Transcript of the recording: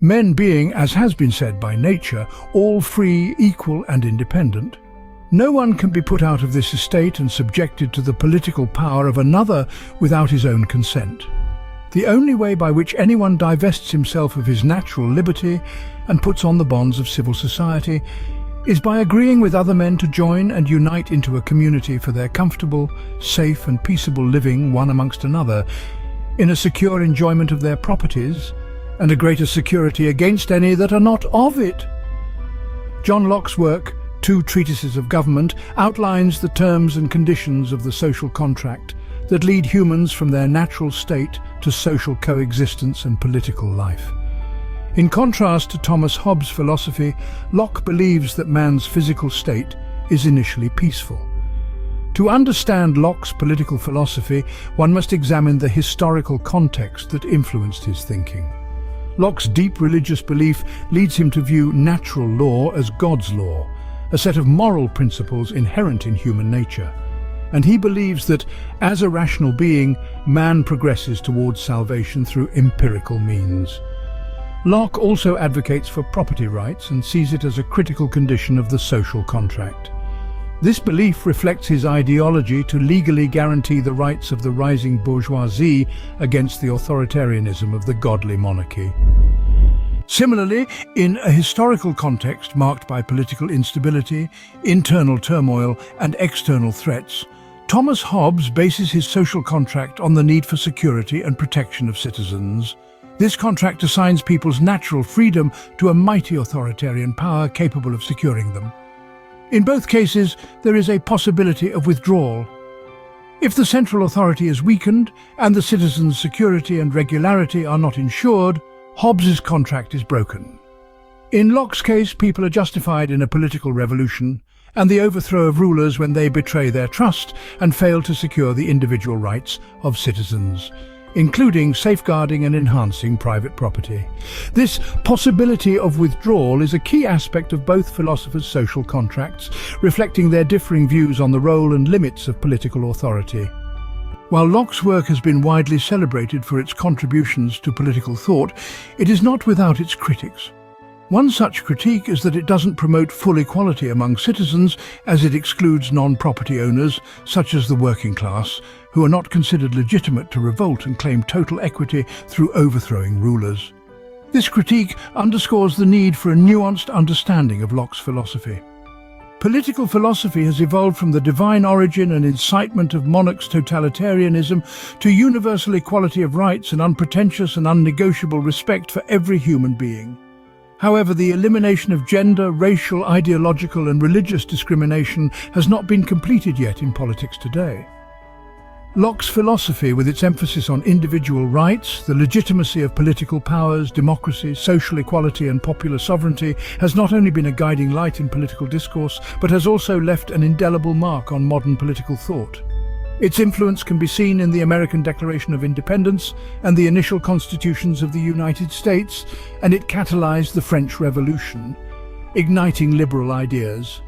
Men being, as has been said, by nature, all free, equal and independent. No one can be put out of this estate and subjected to the political power of another without his own consent. The only way by which anyone divests himself of his natural liberty and puts on the bonds of civil society is by agreeing with other men to join and unite into a community for their comfortable, safe and peaceable living one amongst another, in a secure enjoyment of their properties, and a greater security against any that are not of it. John Locke's work, Two Treatises of Government, outlines the terms and conditions of the social contract that lead humans from their natural state to social coexistence and political life. In contrast to Thomas Hobbes' philosophy, Locke believes that man's physical state is initially peaceful. To understand Locke's political philosophy, one must examine the historical context that influenced his thinking. Locke's deep religious belief leads him to view natural law as God's law, a set of moral principles inherent in human nature. And he believes that, as a rational being, man progresses towards salvation through empirical means. Locke also advocates for property rights and sees it as a critical condition of the social contract. This belief reflects his ideology to legally guarantee the rights of the rising bourgeoisie against the authoritarianism of the godly monarchy. Similarly, in a historical context marked by political instability, internal turmoil and external threats, Thomas Hobbes bases his social contract on the need for security and protection of citizens. This contract assigns people's natural freedom to a mighty authoritarian power capable of securing them. In both cases, there is a possibility of withdrawal. If the central authority is weakened and the citizens' security and regularity are not ensured, Hobbes's contract is broken. In Locke's case, people are justified in a political revolution and the overthrow of rulers when they betray their trust and fail to secure the individual rights of citizens, including safeguarding and enhancing private property. This possibility of withdrawal is a key aspect of both philosophers' social contracts, reflecting their differing views on the role and limits of political authority. While Locke's work has been widely celebrated for its contributions to political thought, it is not without its critics. One such critique is that it doesn't promote full equality among citizens, as it excludes non-property owners, such as the working class, who are not considered legitimate to revolt and claim total equity through overthrowing rulers. This critique underscores the need for a nuanced understanding of Locke's philosophy. Political philosophy has evolved from the divine origin and incitement of monarchs' totalitarianism to universal equality of rights and unpretentious and unnegotiable respect for every human being. However, the elimination of gender, racial, ideological and religious discrimination has not been completed yet in politics today. Locke's philosophy, with its emphasis on individual rights, the legitimacy of political powers, democracy, social equality and popular sovereignty, has not only been a guiding light in political discourse, but has also left an indelible mark on modern political thought. Its influence can be seen in the American Declaration of Independence and the initial constitutions of the United States, and it catalyzed the French Revolution, igniting liberal ideas.